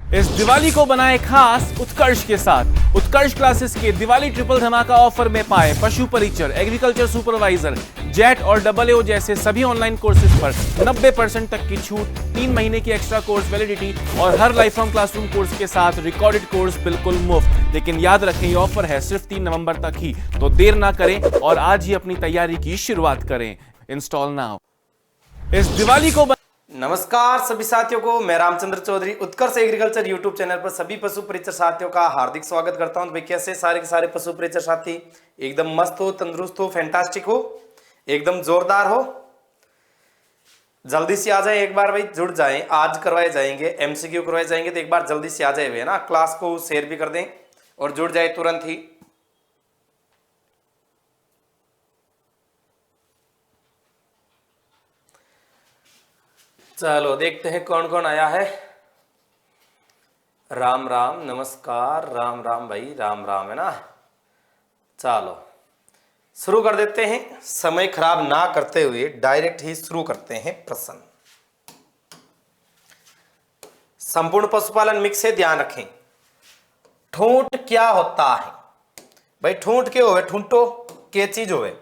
इस दिवाली को बनाए खास उत्कर्ष के साथ। उत्कर्ष क्लासेस के दिवाली ट्रिपल धमाका ऑफर में पाए पशु परिचर, एग्रीकल्चर सुपरवाइजर, जेट और AA जैसे सभी ऑनलाइन कोर्सेज पर 90% तक की छूट, 3 महीने की एक्स्ट्रा कोर्स वैलिडिटी और हर लाइफ फ्रॉम क्लासरूम कोर्स के साथ रिकॉर्डेड कोर्स बिल्कुल मुफ्त। लेकिन याद रखें, ये ऑफर है सिर्फ 3 नवंबर तक ही, तो देर ना करें और आज ही अपनी तैयारी की शुरुआत करें। Install now. इस दिवाली को नमस्कार सभी साथियों को, मैं रामचंद्र चौधरी उत्कर्ष एग्रीकल्चर यूट्यूब चैनल पर सभी पशु परिचर साथियों का हार्दिक स्वागत करता हूं। भाई कैसे सारे के सारे पशु परिचर साथी एकदम मस्त हो, तंदुरुस्त हो, फैंटास्टिक हो, एकदम जोरदार हो। जल्दी से आ जाए, एक बार भाई जुड़ जाएं। आज करवाए जाएंगे MCQ करवाए जाएंगे, तो एक बार जल्दी से आ जाए वे ना। क्लास को शेयर भी कर दें और जुड़ जाए तुरंत ही। चलो देखते हैं कौन कौन आया है। राम राम, नमस्कार, राम राम भाई, राम राम है ना। चलो शुरू कर देते हैं, समय खराब ना करते हुए डायरेक्ट ही शुरू करते हैं प्रश्न। संपूर्ण पशुपालन मिक्स से ध्यान रखें। ठूंठ क्या होता है भाई? ठूंठ के होवे, ठूंठो के चीज होवे।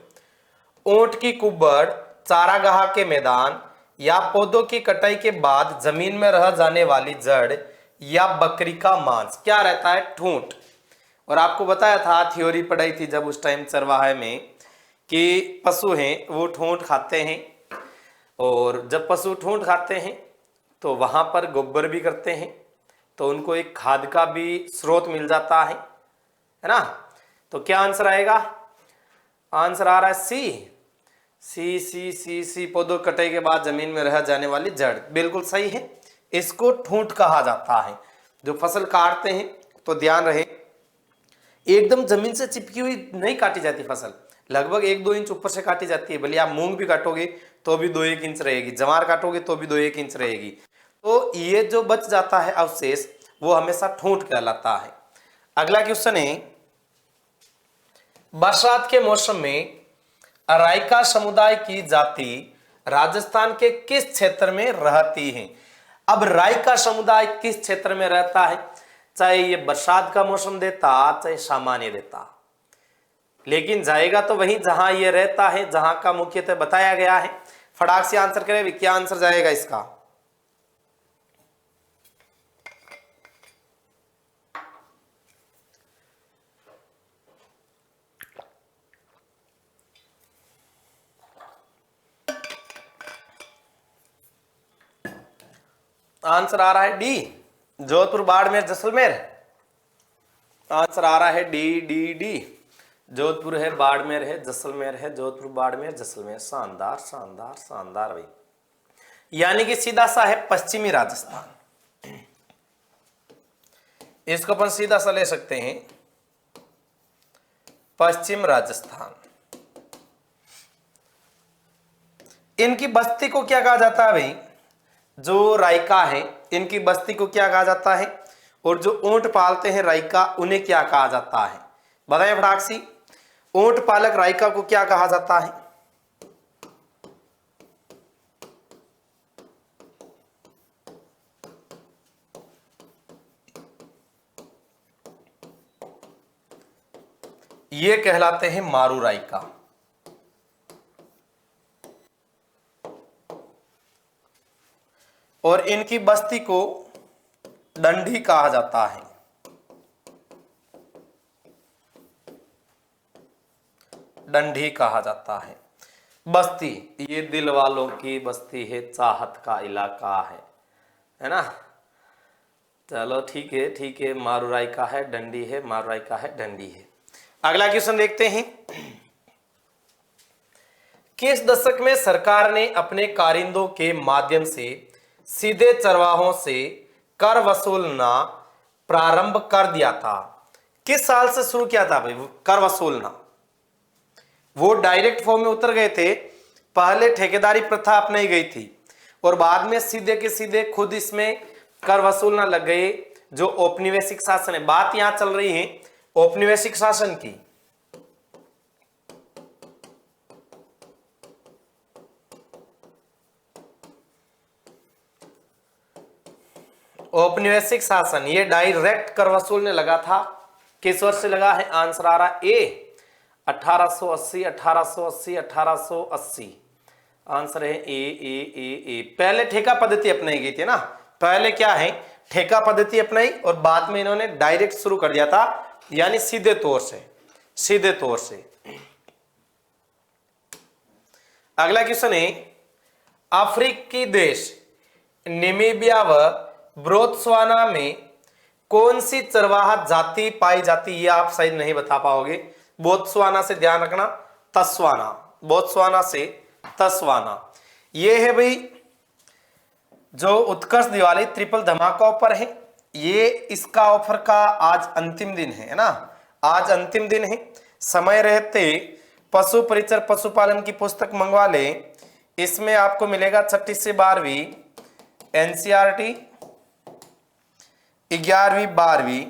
ऊंट की कुब्बड़, चारागाह के मैदान या पौधों की कटाई के बाद जमीन में रह जाने वाली जड़ या बकरी का मांस क्या रहता है? ठूंठ। और आपको बताया था, थ्योरी पढ़ाई थी जब उस टाइम चरवाहे में, कि पशु हैं वो ठूंठ खाते हैं, और जब पशु ठूंठ खाते हैं तो वहां पर गोबर भी करते हैं, तो उनको एक खाद का भी स्रोत मिल जाता है ना। तो क्या आंसर आएगा? आंसर आ रहा है सी। सी सी सी सी, पौधों कटाई के बाद जमीन में रह जाने वाली जड़, बिल्कुल सही है। इसको ठूंठ कहा जाता है। जो फसल काटते हैं तो ध्यान रहे, एकदम जमीन से चिपकी हुई नहीं काटी जाती फसल, लगभग 1-2 इंच ऊपर से काटी जाती है। भले आप मूंग भी काटोगे तो भी 2-1 इंच रहेगी, जवार काटोगे तो भी 2-1 इंच रहेगी। तो ये जो बच जाता है अवशेष, वो हमेशा ठूंठ कहलाता है। अगला क्वेश्चन है, बरसात के मौसम में अराइका समुदाय की जाति राजस्थान के किस क्षेत्र में रहती है? अब राइका समुदाय किस क्षेत्र में रहता है? चाहे ये बरसात का मौसम देता, चाहे सामान्य देता, लेकिन जाएगा तो वहीं जहां ये रहता है, जहां का मुख्यतः बताया गया है। फटाक से आंसर करें, क्या आंसर जाएगा इसका? आंसर आ रहा है डी, जोधपुर, बाड़मेर, जैसलमेर। आंसर आ रहा है डी डी डी। जोधपुर है, बाड़मेर है, जैसलमेर है। जोधपुर, बाड़मेर, जैसलमेर। शानदार शानदार शानदार भाई। यानी कि सीधा सा है पश्चिमी राजस्थान। इसको अपन सीधा सा ले सकते हैं, पश्चिम राजस्थान। इनकी बस्ती को क्या कहा जाता है भाई? जो राइका है, इनकी बस्ती को क्या कहा जाता है? और जो ऊंट पालते हैं राइका, उन्हें क्या कहा जाता है? बताइए फटाक सी, ऊंट पालक राइका को क्या कहा जाता है? ये कहलाते हैं मारू राइका। और इनकी बस्ती को डंडी कहा जाता है। डंडी कहा जाता है। बस्ती, ये दिल वालों की बस्ती है, चाहत का इलाका है ना। चलो ठीक है ठीक है, मारूराई का है, डंडी है, मारूराई का है, डंडी है। अगला क्वेश्चन देखते हैं। किस दशक में सरकार ने अपने कारिंदों के माध्यम से सीधे चरवाहों से कर वसूलना प्रारंभ कर दिया था? किस साल से शुरू किया था भाई कर वसूलना? वो डायरेक्ट फॉर्म में उतर गए थे। पहले ठेकेदारी प्रथा अपनाई गई थी और बाद में सीधे के सीधे खुद इसमें कर वसूलना लग गए। जो औपनिवेशिक शासन है, बात यहां चल रही है औपनिवेशिक शासन की। औपनिवेशिक शासन ये डायरेक्ट कर वसूलने लगा था, किस वर्ष से लगा है? आंसर आ रहा ए 1880 1880 1880। आंसर है ए। पहले ठेका पद्धति अपनाई गई थी ना, पहले क्या है ठेका पद्धति अपनाई और बाद में इन्होंने डायरेक्ट शुरू कर दिया था, यानी सीधे तौर से। अगला क्वेश्चन है अफ्रीकी देश नामीबिया व बोत्सवाना में कौन सी चरवाहा जाति पाई जाती? ये आप शायद नहीं बता पाओगे। बोत्सवाना से ध्यान रखना, तस्वाना, बोत्सवाना से तस्वाना। ये है भाई जो उत्कर्ष दिवाली ट्रिपल धमाका ऑफर है, ये इसका ऑफर का आज अंतिम दिन है ना, आज अंतिम दिन है। समय रहते पशु परिचर पशुपालन की पुस्तक मंगवा ले, इसमें आपको मिलेगा 6ठी से 12वीं एनसीईआरटी, 11वीं 12वीं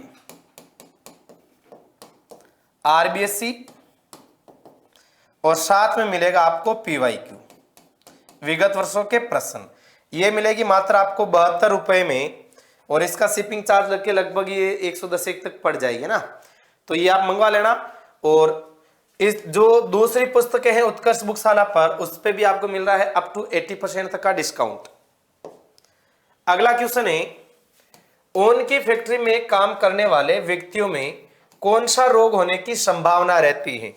आरबीएससी और साथ में मिलेगा आपको पीवाईक्यू, विगत वर्षों के प्रश्न। ये मिलेगी मात्र आपको 72 रुपए में और इसका शिपिंग चार्ज लग के लगभग ये 110 तक पड़ जाएगी ना, तो ये आप मंगवा लेना। और इस जो दूसरी पुस्तकें हैं उत्कर्ष बुकशाला पर, उस पे भी आपको मिल रहा है अप टू 80% तक का डिस्काउंट। अगला क्वेश्चन है ऊन की फैक्ट्री में काम करने वाले व्यक्तियों में कौन सा रोग होने की संभावना रहती है?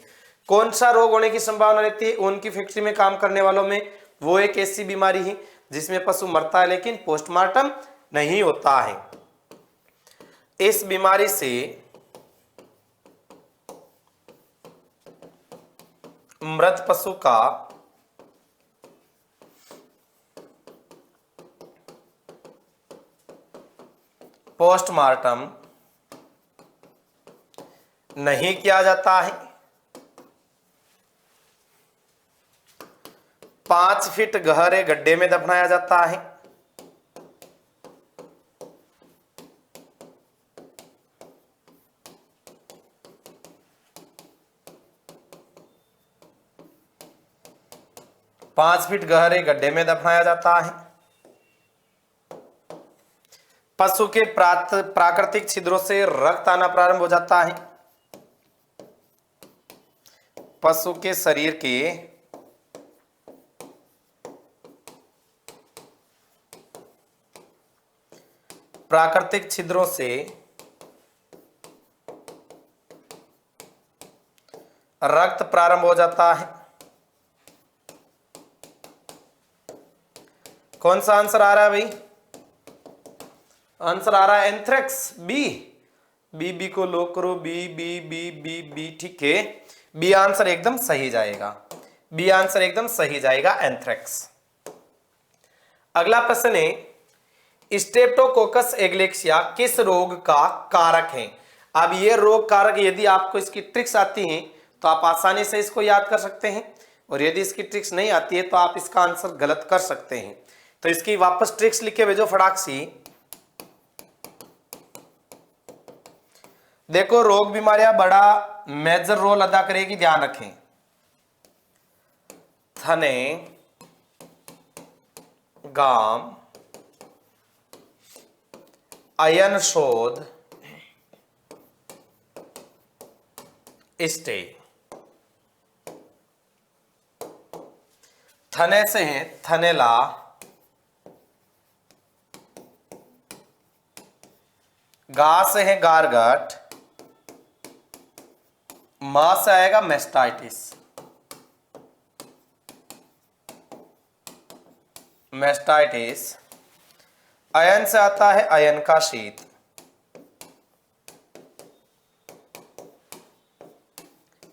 कौन सा रोग होने की संभावना रहती है ऊन की फैक्ट्री में काम करने वालों में? वो एक ऐसी बीमारी है जिसमें पशु मरता है लेकिन पोस्टमार्टम नहीं होता है। इस बीमारी से मृत पशु का पोस्टमार्टम नहीं किया जाता है। 5 फीट गहरे गड्ढे में दफनाया जाता है। पांच फीट गहरे गड्ढे में दफनाया जाता है। पशु के प्राकृतिक छिद्रों से रक्त आना प्रारंभ हो जाता है। पशु के शरीर के प्राकृतिक छिद्रों से रक्त प्रारंभ हो जाता है। कौन सा आंसर आ रहा है भाई? आंसर आ रहा है एंथ्रेक्स, बी को लॉक करो, बी। ठीक है, बी आंसर एकदम सही जाएगा, बी आंसर एकदम सही जाएगा, एंथ्रेक्स। अगला प्रश्न है स्ट्रेप्टोकोकस एग्लेक्सिया किस रोग का कारक है? अब ये रोग कारक यदि आपको इसकी ट्रिक्स आती हैं तो आप आसानी से इसको याद कर सकते हैं, और यदि इसकी ट्रिक्स नहीं आती है तो आप इसका आंसर गलत कर सकते हैं। तो इसकी वापस ट्रिक्स लिख के भेजो फटाक सी। देखो रोग बीमारियां बड़ा मेजर रोल अदा करेगी, ध्यान रखें। थने, गाम, अयन शोध, स्टे। थने से है थनेला, गा से है गारगट, मां से आएगा मेस्टाइटिस, अयन से आता है अयन का शीत,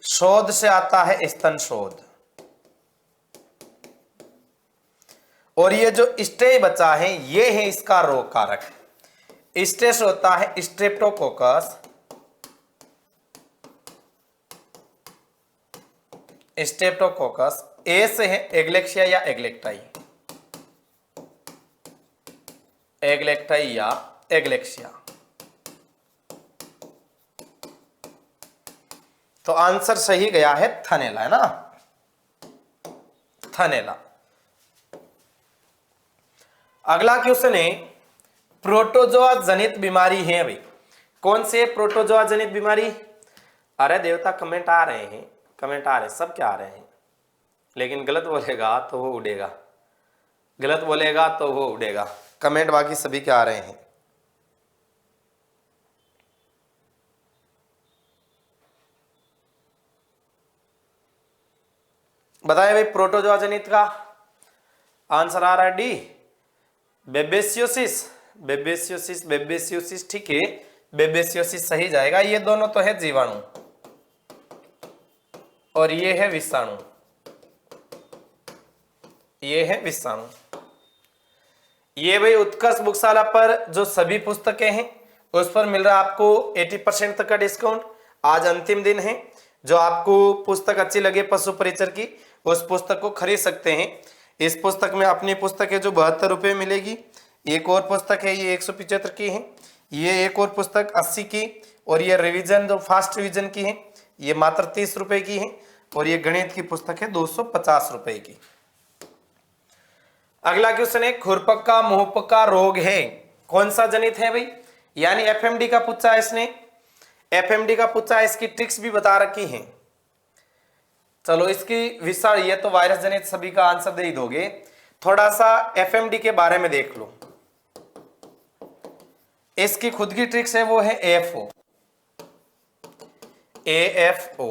शोध से आता है स्तन शोध, और ये जो स्टे बचा है ये है इसका रोग कारक। स्टे से होता है स्ट्रेप्टोकोकस, ए से है एग्लेक्सिया या एग्लेक्टाई, या एग्लेक्सिया। तो आंसर सही गया है थनेला, है ना, थनेला। अगला क्वेश्चन है प्रोटोजोआ जनित बीमारी है भाई। कौन से प्रोटोजोआ जनित बीमारी? अरे देवता कमेंट आ रहे हैं, कमेंट आ रहे हैं, सब क्या आ रहे हैं, लेकिन गलत बोलेगा तो वो उड़ेगा, गलत बोलेगा तो वो उड़ेगा। कमेंट बाकी सभी क्या आ रहे हैं। बताए भाई प्रोटोजोआ जनित का आंसर आ रहा है डी, बेबेसियोसिस। बेबेसियोसिस, बेबेसियोसिस, ठीक है, बेबेसियोसिस सही जाएगा। ये दोनों तो है जीवाणु और ये है विषाणु, ये है विषाणु। ये भाई उत्कर्ष बुकशाला पर जो सभी पुस्तकें हैं उस पर मिल रहा है आपको 80% तक का डिस्काउंट। आज अंतिम दिन है। जो आपको पुस्तक अच्छी लगे पशु परिचर की, उस पुस्तक को खरीद सकते हैं। इस पुस्तक में अपनी पुस्तक है जो 72 रुपये मिलेगी। एक और पुस्तक है ये 175 की है। ये एक और पुस्तक 80 की, और ये रिवीजन जो फास्ट रिवीजन की है ये मात्र 30 रुपए की है। और ये गणित की पुस्तक है 250 रुपए की। अगला क्वेश्चन है खुरपक्का मुंहपक्का रोग है, कौन सा जनित है भाई? यानी एफएमडी का पूछा है इसने, एफएमडी का पूछा है, इसकी ट्रिक्स भी बता रखी है। चलो इसकी विषाणु, ये तो वायरस जनित सभी का आंसर दे ही दोगे। थोड़ा सा एफएमडी के बारे में देख लो। इसकी खुद की ट्रिक्स है, वो है एएफओ। एएफओ,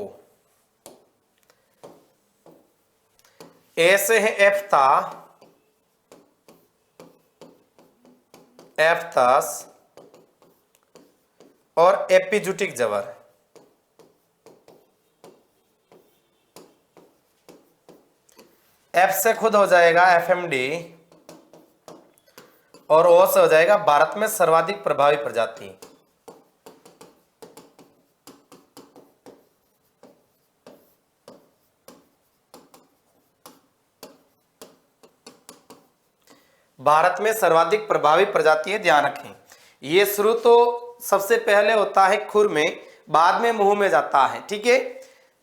ए से है एफ्ता, एफ्तास, और एपिजुटिक जवर। एफ से खुद हो जाएगा एफएमडी, और ओ से हो जाएगा भारत में सर्वाधिक प्रभावी प्रजाति। भारत में सर्वाधिक प्रभावी प्रजाति है, ध्यान रखें। ये शुरू तो सबसे पहले होता है खुर में, बाद में मुंह में जाता है, ठीक है।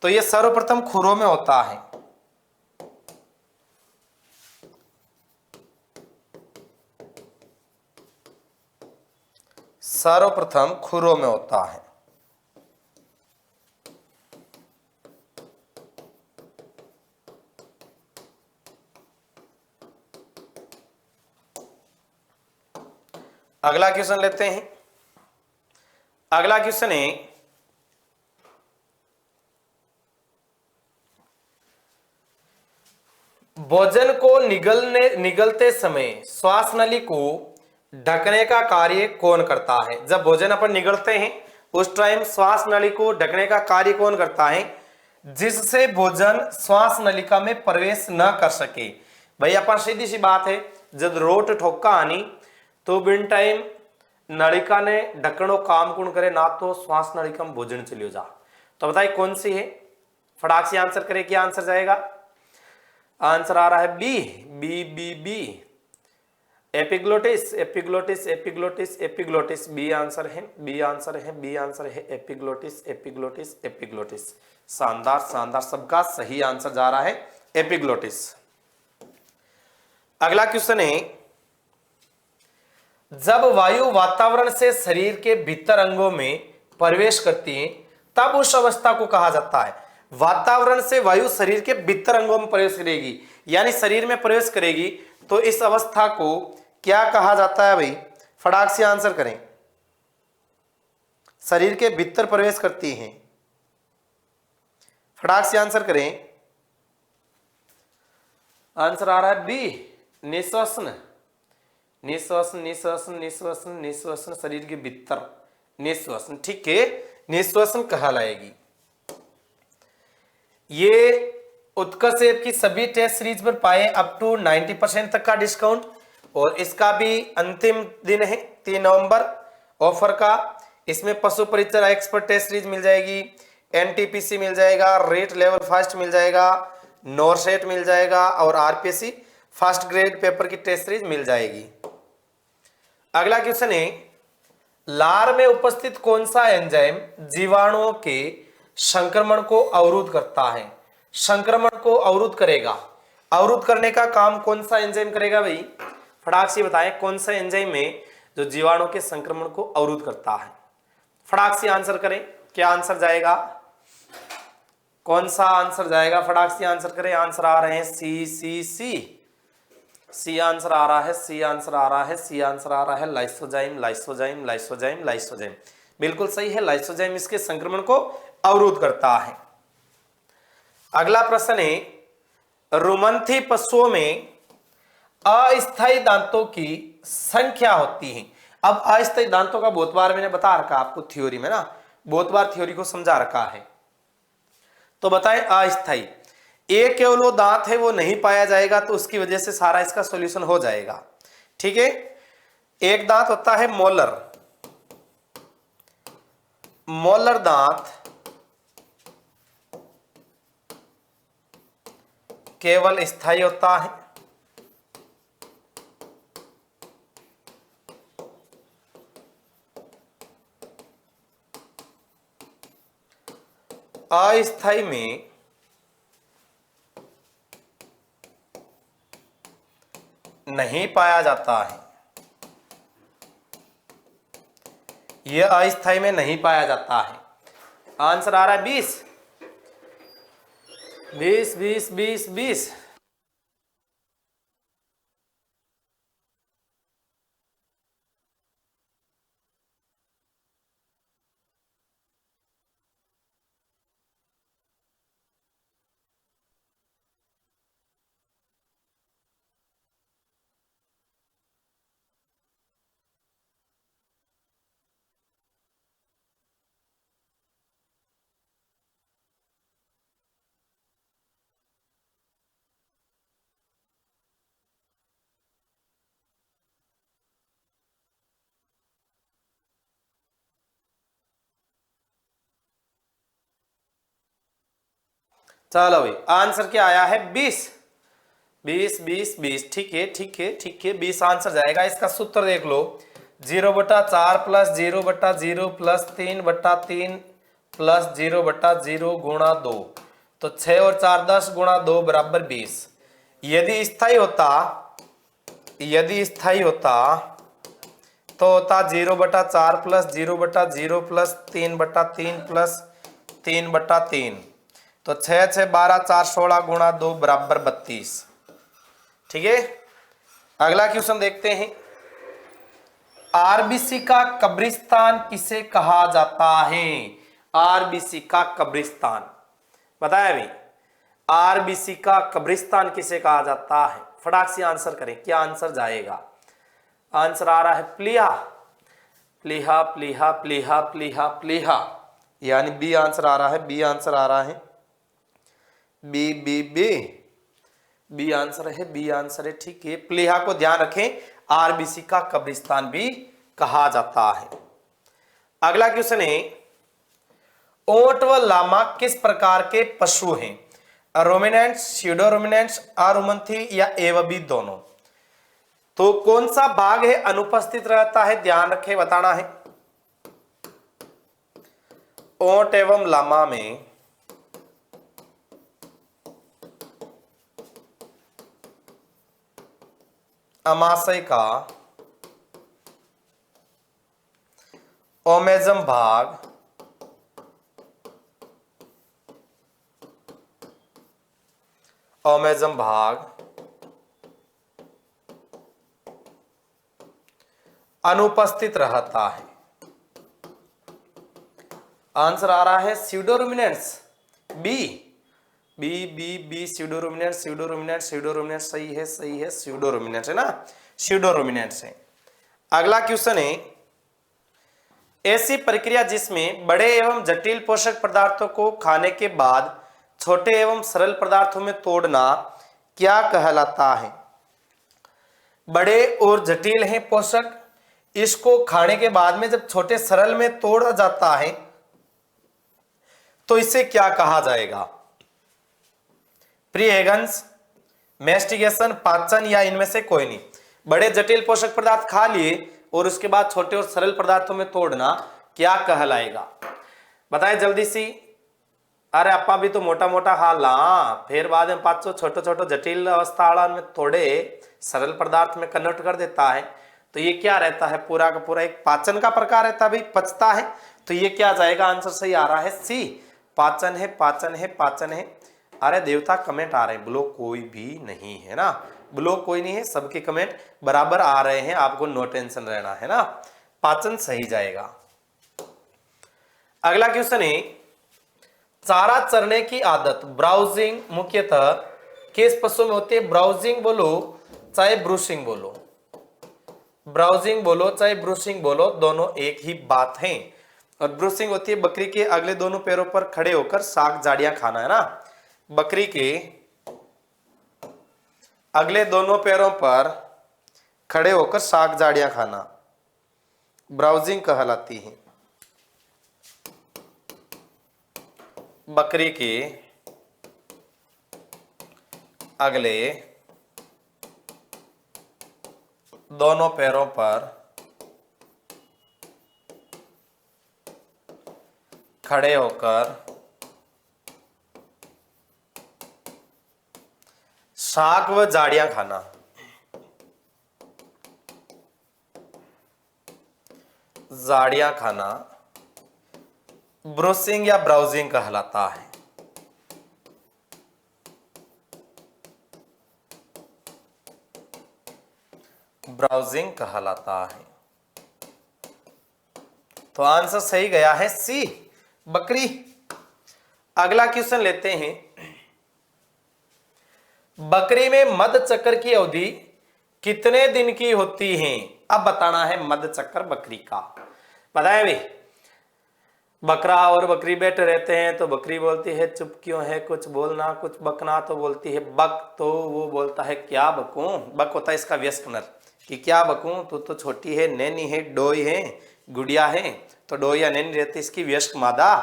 तो ये सर्वप्रथम खुरों में होता है। सर्वप्रथम खुरों में होता है। अगला क्वेश्चन लेते हैं। अगला क्वेश्चन है भोजन को निगलते समय श्वास नली को ढकने का कार्य कौन करता है? जब भोजन अपन निगलते हैं उस टाइम श्वास नली को ढकने का कार्य कौन करता है? जिससे भोजन श्वास नलिका में प्रवेश न कर सके। भाई अपन सीधी सी बात है, जब रोट ठोका आनी तो बिन टाइम नलिका ने ढकनो काम कौन करे ना, तो श्वास नलिका में भोजन चलियो जा। तो बताइए कौन सी है? फटाक से आंसर करे, क्या आंसर जाएगा? आंसर आ रहा है B, B B B, epiglottis, epiglottis, epiglottis, epiglottis. B answer है, बी आंसर है, बी आंसर है, एपिग्लोटिस, एपिग्लोटिस, एपिग्लोटिस। शानदार शानदार, सबका सही आंसर जा रहा है एपिग्लोटिस। अगला क्वेश्चन है जब वायु वातावरण से शरीर के भीतर अंगों में प्रवेश करती है तब उस अवस्था को कहा जाता है। वातावरण से वायु शरीर के भीतर अंगों में प्रवेश करेगी, यानी शरीर में प्रवेश करेगी, तो इस अवस्था को क्या कहा जाता है भाई? फटाक से आंसर करें। शरीर के भीतर प्रवेश करती हैं, फटाक से आंसर करें। आंसर आ रहा है बी, निश्वसन, निश्वसन, निश्वसन, निश्वसन, निश्वसन, शरीर के भीतर निश्वसन, ठीक है, निश्वसन कहलाएगी। ये उत्कर्ष ऐप की सभी टेस्ट सीरीज पर पाए अप टू 90% तक का डिस्काउंट, और इसका भी अंतिम दिन है 3 नवंबर ऑफर का। इसमें पशु परिचर एक्सपर्ट टेस्ट सीरीज मिल जाएगी, एनटीपीसी मिल जाएगा, रेट लेवल फास्ट मिल जाएगा, नॉरसेट मिल जाएगा, और आरपीएससी फर्स्ट ग्रेड पेपर की टेस्ट सीरीज मिल जाएगी। अगला क्वेश्चन है लार में उपस्थित कौन सा एंजाइम जीवाणुओं के संक्रमण को अवरुद्ध करता है? संक्रमण को अवरुद्ध करेगा, अवरुद्ध करने का काम कौन सा एंजाइम करेगा भाई? फटाक से बताएं कौन सा एंजाइम है जो जीवाणु के संक्रमण को अवरुद्ध करता है। फटाक से आंसर करें, क्या आंसर जाएगा, कौन सा आंसर जाएगा, फटाक से आंसर करें। आंसर आ रहे हैं सी सी सी, सी आंसर आ रहा है, सी आंसर आ रहा है, सी आंसर आ रहा है, लाइसोजाइम लाइसोजाइम लाइसोजाइम लाइसोजाइम, बिल्कुल सही है, लाइसोजाइम इसके संक्रमण को अवरुद्ध करता है। अगला प्रश्न है, रुमंथी पशुओं में अस्थायी दांतों की संख्या होती है। अब अस्थायी दांतों का बहुत बार मैंने बता रखा आपको थ्योरी में ना, बहुत बार थ्योरी को समझा रखा है। तो बताएं अस्थायी, एक केवल वो दांत है वो नहीं पाया जाएगा, तो उसकी वजह से सारा इसका सॉल्यूशन हो जाएगा। ठीक है, एक दांत होता है मोलर, मोलर दांत केवल स्थायी होता है। अस्थायी में नहीं पाया जाता है, यह अस्थायी में नहीं पाया जाता है। आंसर आ रहा है 20 20 20 20 20। चलो भाई, आंसर क्या आया है 20 20 20 20। ठीक है ठीक है ठीक है, 20 आंसर जाएगा। इसका सूत्र देख लो, 0/4 प्लस 0/0 प्लस 3/3 प्लस 0/0 गुणा 2, तो 6 और 4 10 गुणा 2 बराबर 20। यदि स्थायी होता तो होता 0/4 प्लस 0/0 प्लस 3/3 प्लस 3/3, तो 6 6 12 4 16 गुणा 2 बराबर 32। ठीक है, अगला क्वेश्चन देखते हैं। आरबीसी का कब्रिस्तान किसे कहा जाता है? आरबीसी का कब्रिस्तान बताया भाई, आरबीसी का कब्रिस्तान किसे कहा जाता है? फटाक से आंसर करें, क्या आंसर जाएगा? आंसर आ रहा है प्लीहा प्लीहा प्लीहा प्लीहा प्लीहा प्लीहा, यानी बी आंसर आ रहा है, बी आंसर आ रहा है, B B B B answer है, बी आंसर है। ठीक है, प्लीहा को ध्यान रखें, आरबीसी का कब्रिस्तान भी कहा जाता है। अगला क्वेश्चन है, ओंट व लामा किस प्रकार के पशु हैं? रोमिनेंट्स, स्यूडो रोमिनेंट्स, अरुमंथी या एवं भी दोनों? तो कौन सा भाग है अनुपस्थित रहता है, ध्यान रखें, बताना है। ओंट एवं लामा में अमाशय का ओमेजम भाग अनुपस्थित रहता है। आंसर आ रहा है स्यूडोरुमिनेंट्स, बी बी बी बी स्यूडोरुमिनेंट्स स्यूडोरुमिनेंट्स स्यूडोरुमिनेंट्स, सही है सही है, स्यूडोरुमिनेंट्स है ना, स्यूडोरुमिनेंट्स है। अगला क्वेश्चन है, ऐसी प्रक्रिया जिसमें बड़े एवं जटिल पोषक पदार्थों को खाने के बाद छोटे एवं सरल पदार्थों में तोड़ना क्या कहलाता है? बड़े और जटिल हैं पोषक, इसको खाने के बाद में जब छोटे सरल में तोड़ा जाता है तो इसे क्या कहा जाएगा? प्रीहेगंस, मेस्टिगेशन, पाचन या इनमें से कोई नहीं। बड़े जटिल पोषक पदार्थ खा लिए और उसके बाद छोटे और सरल पदार्थों में तोड़ना क्या कहलाएगा? बताएं जल्दी सी। अरे अपा भी तो मोटा मोटा खा ला, फिर बाद में पांचों छोटे छोटे जटिल अवस्था में थोड़े सरल पदार्थ में कन्वर्ट कर देता है, तो ये क्या रहता है, पूरा का पूरा एक पाचन का प्रकार रहता है भाई, पचता है। तो ये क्या जाएगा, आंसर सही आ रहा है सी, पाचन है पाचन है पाचन है। अरे देवता कमेंट आ रहे हैं, ब्लॉक कोई भी नहीं है ना, ब्लॉक कोई नहीं है, सबके कमेंट बराबर आ रहे हैं, आपको नो टेंशन रहना है ना, पाचन सही जाएगा। अगला क्वेश्चन है, चारा चरने की आदत ब्राउजिंग मुख्यतः किस पशु में होती है? ब्राउजिंग बोलो चाहे ब्रूशिंग बोलो, ब्राउजिंग बोलो चाहे ब्रूशिंग बोलो, दोनों एक ही बात है। और ब्रूशिंग होती है बकरी के अगले दोनों पैरों पर खड़े होकर साग झाड़ियां खाना, है ना, बकरी के अगले दोनों पैरों पर खड़े होकर साग झाड़ियां खाना ब्राउजिंग कहलाती है। बकरी के अगले दोनों पैरों पर खड़े होकर साग व झाड़ियां खाना झाड़ियां खाना ब्रूशिंग या ब्राउजिंग कहलाता है। ब्राउजिंग कहलाता है। तो आंसर सही गया है सी, बकरी। अगला क्वेश्चन लेते हैं, बकरी में मध चक्र की अवधि कितने दिन की होती है? अब बताना है मध चक्र बकरी का। बताएं भाई, बकरा और बकरी बैठे रहते हैं तो बकरी बोलती है चुप क्यों है, कुछ बोलना, कुछ बकना, तो बोलती है बक, तो वो बोलता है क्या बकूं। बक होता है इसका व्यस्क नर, कि क्या बकूं, तू तो छोटी है, नैनी है, डोई है, गुड़िया है, तो डोई या नैनी रहती है इसकी व्यस्क मादा।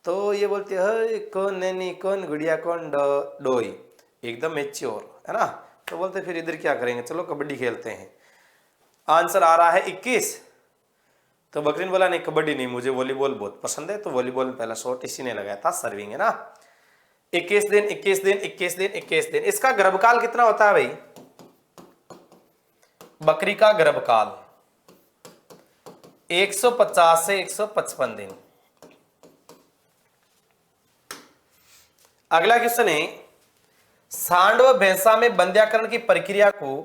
तो ये बोलती है कौन नैनी, कौन गुड़िया, कौन डोई, एकदम मैच्योर, है ना। तो बोलते फिर इधर क्या करेंगे, चलो कबड्डी खेलते हैं। आंसर आ रहा है 21। तो बकरी ने बोला नहीं कबड्डी नहीं, मुझे वॉलीबॉल बहुत पसंद है, तो वॉलीबॉल में पहला शॉट इसी ने लगाया था, सर्विंग, है ना। 21 दिन 21 दिन 21 दिन 21 दिन। इसका गर्भकाल कितना होता है भाई? बकरी का गर्भकाल 150 से 155 दिन। अगला क्वेश्चन है, सांड व भैंसा में बंध्याकरण की प्रक्रिया को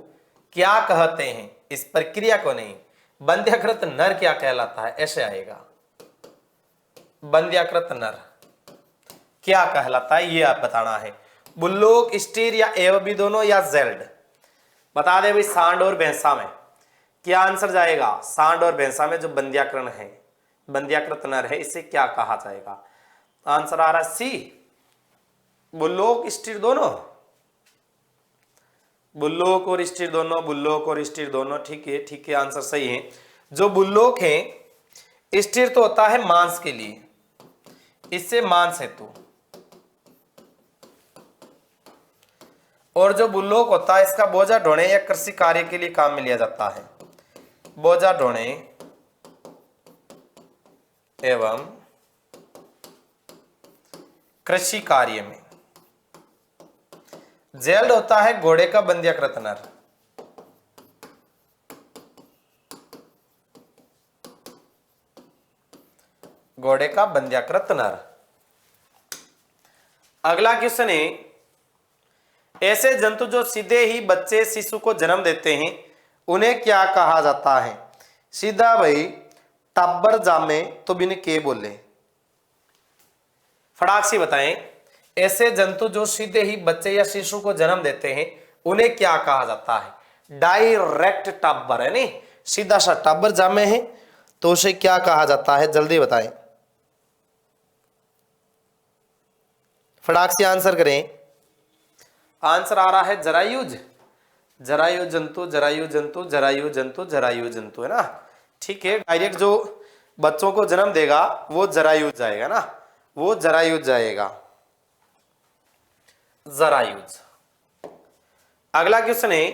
क्या कहते हैं? इस प्रक्रिया को नहीं, बंध्याकृत नर क्या कहलाता है, ऐसे आएगा। बंध्याकृत नर क्या कहलाता है ये आप बताना है। बुल्लोक, स्टीर या एव भी दोनों या जेल्ड? बता दे भाई, सांड और भैंसा में क्या आंसर जाएगा? सांड और भैंसा में जो बंध्याकरण है, बंध्याकृत नर है, इसे क्या कहा जाएगा? आंसर आ रहा है सी, बुल्लोक स्टीर दोनों। बुल्लोक और स्टीर दोनों, बुल्लोक और स्टीर दोनों, ठीक है ठीक है, आंसर सही है। जो बुल्लोक है, स्टीर तो होता है मांस के लिए, इससे मांस हेतु, और जो बुल्लोक होता है इसका बोझा ढोने या कृषि कार्य के लिए काम में लिया जाता है। बोझा ढोने एवं कृषि कार्य में। जेल्ड होता है घोड़े का बंध्याकृत नर। घोड़े का बंध्याकृत नर। अगला क्वेश्चन है, ऐसे जंतु जो सीधे ही बच्चे शिशु को जन्म देते हैं उन्हें क्या कहा जाता है? सीधा भाई टब्बर जामे तो बिन के बोले, फटाक से बताएं। ऐसे जंतु जो सीधे ही बच्चे या शिशु को जन्म देते हैं उन्हें क्या कहा जाता है? डायरेक्ट टब्बर, है नहीं, सीधा सा टब्बर जामे है, तो उसे क्या कहा जाता है? जल्दी बताएं, फटाक से आंसर करें। आंसर आ रहा है जरायुज। जरायु जंतु, जरायु जंतु, जरायु जंतु, जरायु जंतु, है ना, ठीक है। डायरेक्ट जो बच्चों को जन्म देगा वो जरायुज जाएगा ना, वो जरायुज जाएगा, जरायुज। अगला क्वेश्चन है,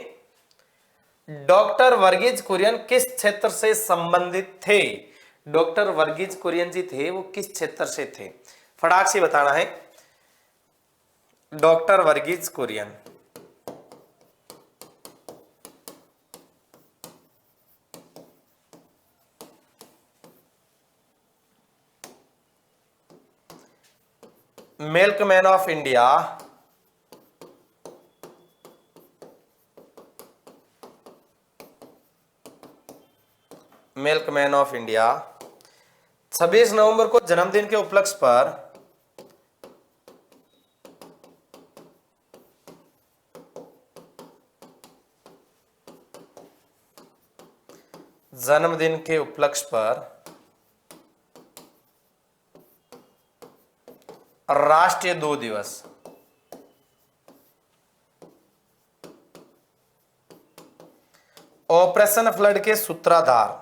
डॉक्टर वर्गीज कुरियन किस क्षेत्र से संबंधित थे? डॉक्टर वर्गीज कुरियन जी थे, वो किस क्षेत्र से थे? फटाक से बताना है। Doctor Varghese Kurien milkman of India, milkman of India 26 नवंबर को जन्मदिन के उपलक्ष्य पर जन्मदिन के उपलक्ष्य पर राष्ट्रीय दूध दिवस, ऑपरेशन फ्लड के सूत्रधार,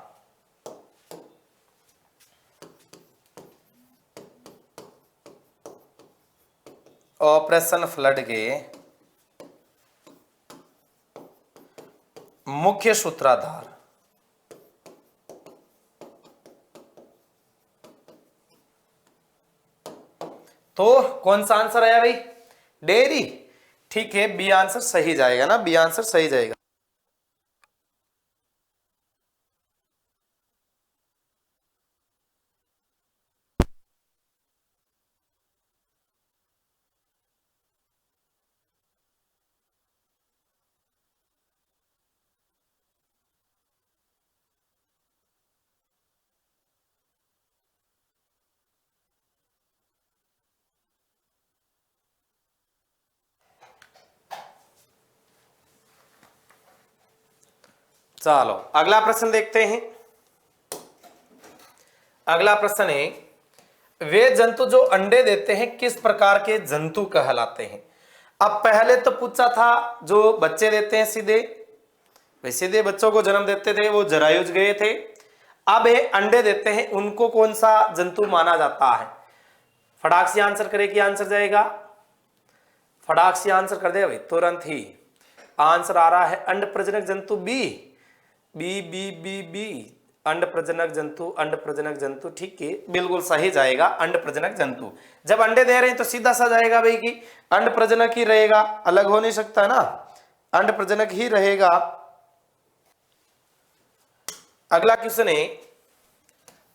ऑपरेशन फ्लड के मुख्य सूत्रधार, तो कौन सा आंसर आया भाई? डेयरी। ठीक है, बी आंसर सही जाएगा ना, बी आंसर सही जाएगा। चलो अगला प्रश्न देखते हैं। अगला प्रश्न है, वे जंतु जो अंडे देते हैं किस प्रकार के जंतु कहलाते हैं? अब पहले तो पूछा था जो बच्चे देते हैं सीधे, वे सीधे बच्चों को जन्म देते थे, वो जरायुज गए थे। अब ये अंडे देते हैं, उनको कौन सा जंतु माना जाता है? फटाक से आंसर करे कि आंसर जाएगा, फटाक से आंसर कर दे भाई तुरंत ही। आंसर आ रहा है अंड प्रजनक जंतु बी, बी बी बी बी, अंड प्रजनक जंतु, अंड प्रजनक जंतु। ठीक है, बिल्कुल सही जाएगा अंड प्रजनक जंतु। जब अंडे दे रहे हैं तो सीधा सा जाएगा भाई कि अंड प्रजनक ही रहेगा, अलग हो नहीं सकता ना, अंड प्रजनक ही रहेगा। अगला क्वेश्चन है,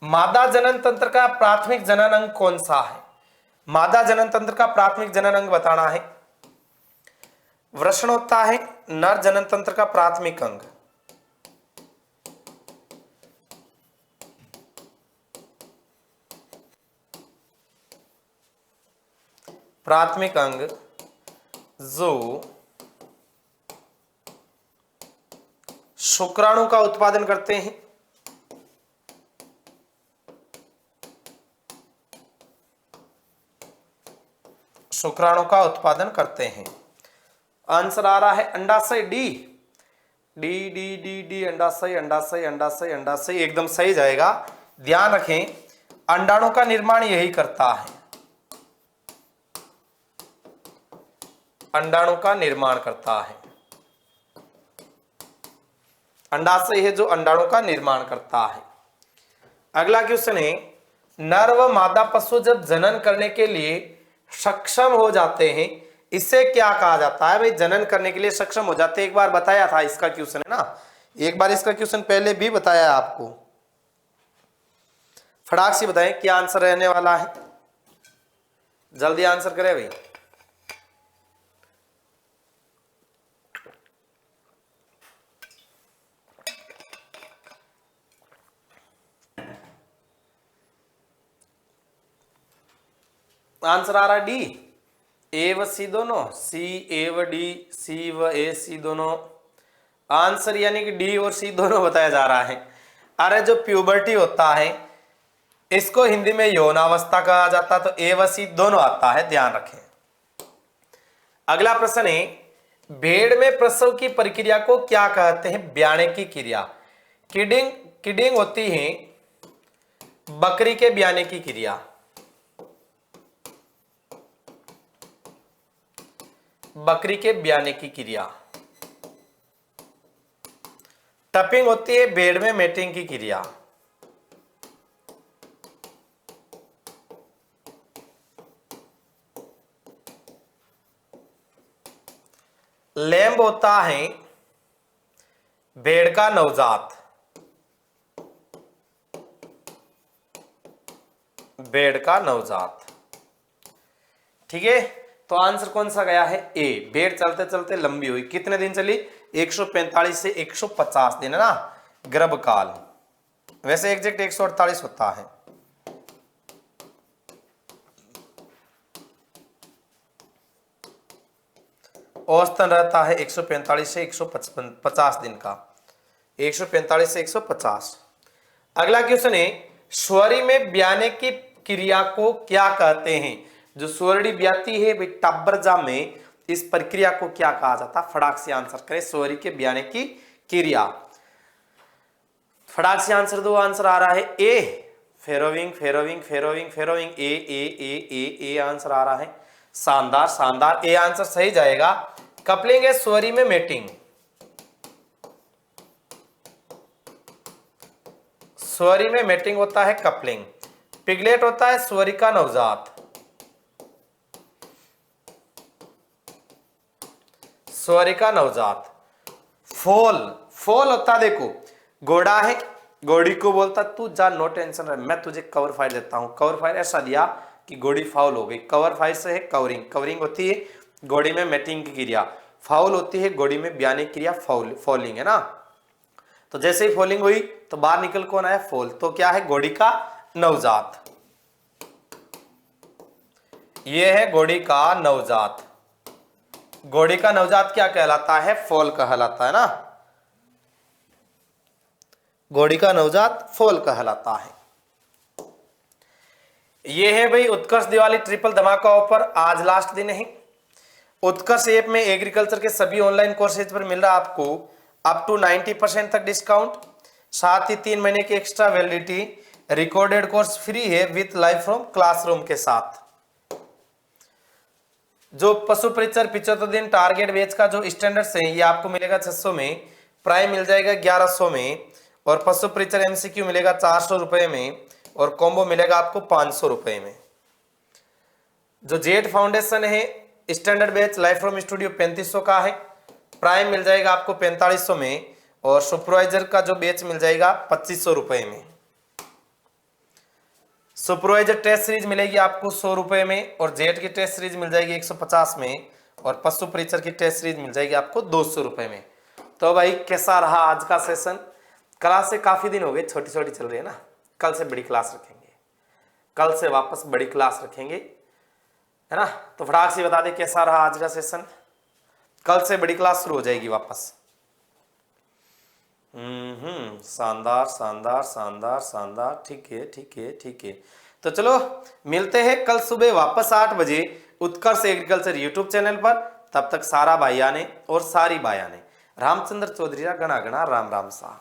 मादा जनन तंत्र का प्राथमिक जनन अंग कौन सा है? मादा जनन तंत्र का प्राथमिक जनन अंग बताना है। वृषण होता है नर जनन तंत्र का प्राथमिक अंग। प्राथमिक अंग जो शुक्राणु का उत्पादन करते हैं, शुक्राणु का उत्पादन करते हैं। आंसर आ रहा है अंडाशय D, D D D D, अंडाशय अंडाशय अंडाशय अंडाशय, एकदम सही जाएगा। ध्यान रखें अंडाणु का निर्माण यही करता है, अंडाणु का निर्माण करता है। अंडाशय है जो अंडाणु का निर्माण करता है। अगला क्वेश्चन है, नर व मादा पशु जब जनन करने के लिए सक्षम हो जाते हैं, इसे क्या कहा जाता है? भाई जनन करने के लिए सक्षम हो जाते हैं, एक बार बताया था इसका क्वेश्चन है ना, एक बार इसका क्वेश्चन पहले भी बताया आपको। फटाक से बताएं क्या आंसर रहने वाला है, जल्दी आंसर करें भाई। आंसर आ रहा डी, ए व सी दोनों, सी ए व डी, सी व ए सी दोनों। आंसर यानी कि डी और सी दोनों बताया जा रहा है। अरे जो प्यूबर्टी होता है इसको हिंदी में यौनावस्था कहा जाता, तो ए व सी दोनों आता है, ध्यान रखें। अगला प्रश्न है, भेड़ में प्रसव की प्रक्रिया को क्या कहते हैं? ब्याणे की क्रिया। किडिंग, किडिंग होती है बकरी के ब्याने की क्रिया, बकरी के ब्याने की क्रिया। टपिंग होती है भेड़ में मेटिंग की क्रिया। लैम्ब होता है भेड़ का नवजात, भेड़ का नवजात। ठीक है, तो आंसर कौन सा गया है? ए। भेड़ चलते चलते लंबी हुई, कितने दिन चली? 145 से 150 दिन, है ना, गर्भकाल। वैसे एग्जैक्ट 148 होता है। औसतन रहता है 145 से 150 दिन का, 145 से 150। अगला क्वेश्चन है, स्वरी में ब्याने की क्रिया को क्या कहते हैं? जो स्वरड़ी ब्याती है भाई टब्बरजा में, इस प्रक्रिया को क्या कहा जाता है? फटाक से आंसर करें। स्वरी के ब्याने की क्रिया, फटाक से आंसर दो। आंसर आ रहा है ए, फेरोविंग फेरोविंग फेरोविंग फेरोविंग, ए ए ए ए ए आंसर आ रहा है। शानदार शानदार, ए आंसर सही जाएगा। कपलिंग है स्वरी में मेटिंग, स्वरी में मेटिंग होता है कपलिंग। पिगलेट होता है स्वरी का नवजात, स्वरी का नवजात। फोल, फोल होता है, देखो घोड़ा है, घोड़ी को बोलता तू जा नो टेंशन, मैं तुझे कवर फायर देता हूं। कवर फायर ऐसा दिया कि घोड़ी फाउल हो गई। कवर फायर से है कवरिंग, कवरिंग होती है घोड़ी में मेटिंग की क्रिया। फाउल होती है घोड़ी में ब्याने की क्रिया, फॉलिंग, है ना। तो जैसे ही फॉलिंग हुई तो बाहर निकल कौन आया? फोल। तो क्या है? घोड़ी का नवजात। ये है घोड़ी का नवजात। घोड़ी का नवजात क्या कहलाता है? फोल कहलाता है ना। घोड़ी का नवजात फोल कहलाता है। ये है भाई उत्कर्ष दिवाली ट्रिपल धमाका ऑफर, आज लास्ट दिन है। उत्कर्ष ऐप में एग्रीकल्चर के सभी ऑनलाइन कोर्सेज पर मिल रहा है आपको अप टू 90% तक डिस्काउंट, साथ ही 3 महीने की extra validity, recorded course free है विथ लाइव फ्रॉम क्लासरूम के साथ। जो पशु परीक्षण 75 दिन टारगेट बैच का जो स्टैंडर्ड्स है ये आपको मिलेगा 600 में, प्राइम मिल जाएगा 1100 में, और पशु परीक्षण एमसीक्यू मिलेगा 400 रुपए में, और कॉम्बो मिलेगा आपको 500 रुपए में। जो जेट फाउंडेशन है standard batch live from studio 3500 का है, प्राइम मिल जाएगा आपको 4500 में, और सुपरवाइजर का जो बैच मिल जाएगा 2500 रुपए में। सुपरवाइजर टेस्ट सीरीज मिलेगी आपको 100 रुपए में, और जेट की टेस्ट सीरीज मिल जाएगी 150 में, और पशु परीक्षण की टेस्ट सीरीज मिल जाएगी आपको 200 रुपए में। तो भाई कैसा रहा आज का सेशन? क्लास से काफी दिन हो गए, छोटी छोटी चल रही है ना। कल से बड़ी क्लास रखेंगे, कल से वापस बड़ी क्लास रखेंगे, है ना। तो फटाक से बता दे कैसा रहा आज का सेशन। कल से बड़ी क्लास शुरू हो जाएगी वापस। शानदार शानदार शानदार शानदार, ठीक है ठीक है ठीक है। तो चलो मिलते हैं कल सुबह वापस 8 बजे उत्कर्ष एग्रीकल्चर यूट्यूब चैनल पर। तब तक सारा भाइया ने और सारी बाया ने रामचंद्र चौधरी गणा गणा राम राम सा।